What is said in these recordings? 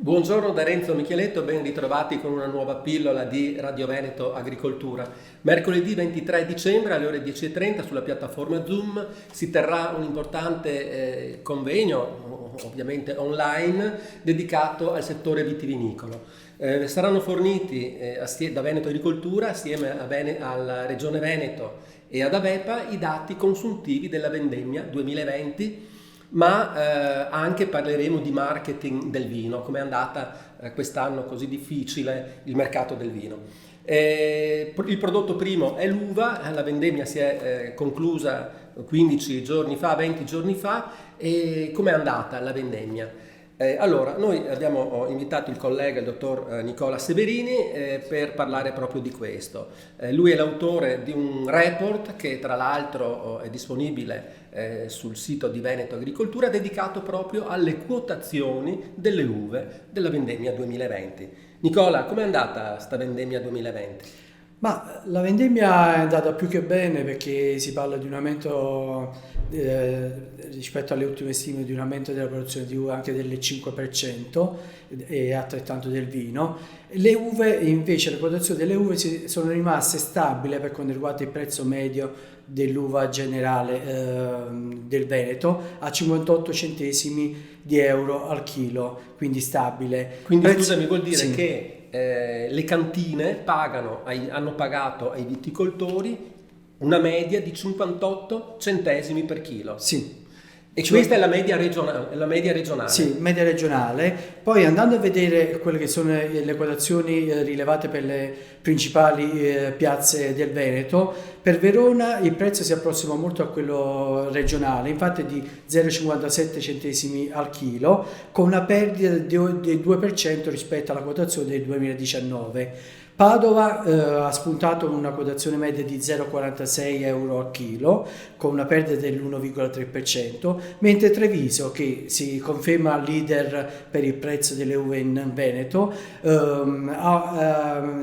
Buongiorno da Renzo Micheletto, ben ritrovati con una nuova pillola di Radio Veneto Agricoltura. Mercoledì 23 dicembre alle ore 10:30 sulla piattaforma Zoom si terrà un importante convegno, ovviamente online, dedicato al settore vitivinicolo. Saranno forniti da Veneto Agricoltura, assieme alla Regione Veneto e ad Avepa, i dati consuntivi della vendemmia 2020, ma anche parleremo di marketing del vino, come è andata quest'anno così difficile il mercato del vino. Il prodotto primo è l'uva, la vendemmia si è conclusa 15 giorni fa, 20 giorni fa, e come è andata la vendemmia? Allora, noi abbiamo invitato il collega, il dottor Nicola Severini, per parlare proprio di questo. Lui è l'autore di un report che tra l'altro è disponibile sul sito di Veneto Agricoltura, dedicato proprio alle quotazioni delle uve della vendemmia 2020. Nicola, com'è andata sta vendemmia 2020? Ma la vendemmia è andata più che bene, perché si parla di un aumento rispetto alle ultime stime, di un aumento della produzione di uva anche del 5% e altrettanto del vino. Le uve invece, le quotazioni delle uve sono rimaste stabili per quanto riguarda il prezzo medio dell'uva generale del Veneto a 58 centesimi di euro al chilo, quindi stabile. Quindi scusami, vuol dire che le cantine hanno pagato ai viticoltori una media di 58 centesimi per chilo. Sì. E questa è la media regionale. Sì, media regionale. Poi andando a vedere quelle che sono le quotazioni rilevate per le principali piazze del Veneto, per Verona il prezzo si approssima molto a quello regionale, infatti di 0,57 centesimi al chilo, con una perdita del 2% rispetto alla quotazione del 2019. Padova ha spuntato una quotazione media di 0,46 euro al chilo, con una perdita dell'1,3%, mentre Treviso, che si conferma leader per il prezzo delle uve in Veneto,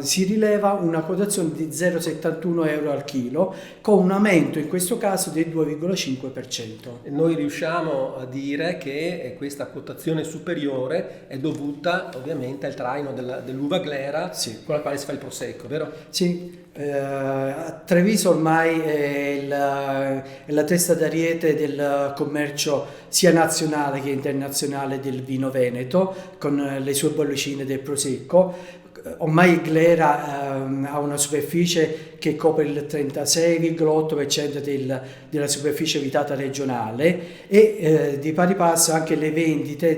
si rileva una quotazione di 0,71 euro al chilo, con un aumento in questo caso del 2,5%. Noi riusciamo a dire che questa quotazione superiore è dovuta ovviamente al traino dell'uva glera, sì, con la quale si fa il prosecco, vero? Sì, Treviso ormai è la testa d'ariete del commercio sia nazionale che internazionale del vino veneto, con le sue bollicine del prosecco. Ormai Glera ha una superficie che copre il 36,8% della superficie vitata regionale, e di pari passo anche le vendite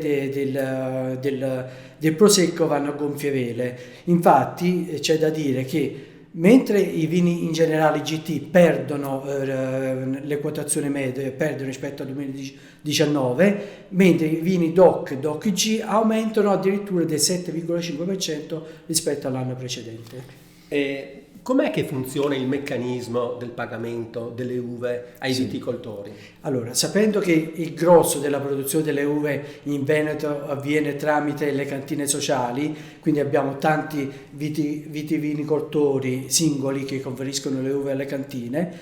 del prosecco vanno a gonfie vele. Infatti c'è da dire che mentre i vini in generale GT perdono le quotazioni medie, perdono rispetto al 2019, mentre i vini DOC G aumentano addirittura del 7,5% rispetto all'anno precedente. Com'è che funziona il meccanismo del pagamento delle uve ai viticoltori? Allora, sapendo che il grosso della produzione delle uve in Veneto avviene tramite le cantine sociali, quindi abbiamo tanti vitivinicoltori singoli che conferiscono le uve alle cantine,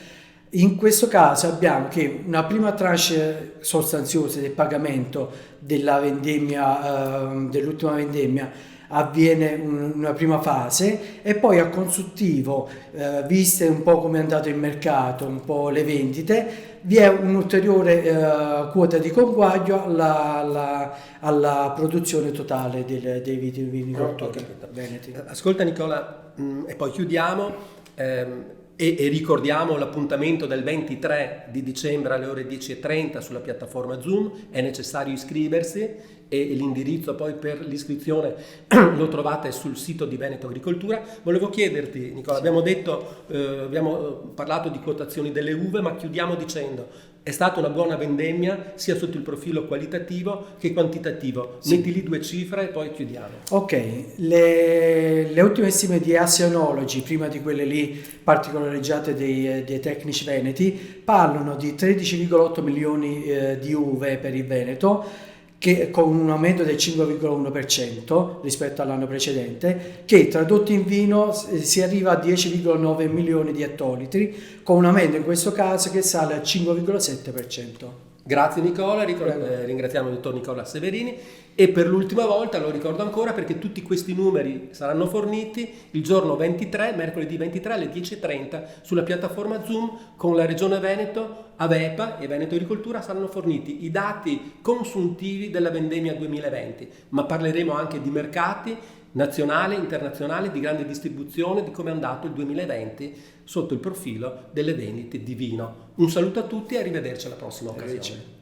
in questo caso abbiamo che una prima tranche sostanziosa del pagamento della vendemmia, dell'ultima vendemmia, avviene una prima fase, e poi a consuntivo, viste un po' come è andato il mercato, un po' le vendite, vi è un'ulteriore quota di conguaglio alla produzione totale dei vitivinicoltori veneti. Ascolta Nicola, e poi chiudiamo. E ricordiamo l'appuntamento del 23 di dicembre alle ore 10:30 sulla piattaforma Zoom. È necessario iscriversi, e l'indirizzo poi per l'iscrizione lo trovate sul sito di Veneto Agricoltura. Volevo chiederti, Nicola, abbiamo parlato di quotazioni delle uve, ma chiudiamo dicendo: è stata una buona vendemmia sia sotto il profilo qualitativo che quantitativo? Sì. Metti lì 2 cifre e poi chiudiamo. Ok, le ultime stime di Asianology, prima di quelle lì particolareggiate dei tecnici veneti, parlano di 13,8 milioni di uve per il Veneto, che con un aumento del 5,1% rispetto all'anno precedente, che tradotti in vino si arriva a 10,9 milioni di ettolitri, con un aumento in questo caso che sale al 5,7%. Grazie Nicola, ringraziamo il dottor Nicola Severini e per l'ultima volta lo ricordo ancora perché tutti questi numeri saranno forniti il giorno 23, mercoledì 23 alle 10:30 sulla piattaforma Zoom con la Regione Veneto, Avepa e Veneto Agricoltura saranno forniti i dati consuntivi della vendemmia 2020, ma parleremo anche di mercati nazionali, internazionali, di grande distribuzione, di come è andato il 2020 sotto il profilo delle vendite di vino. Un saluto a tutti e arrivederci alla prossima occasione.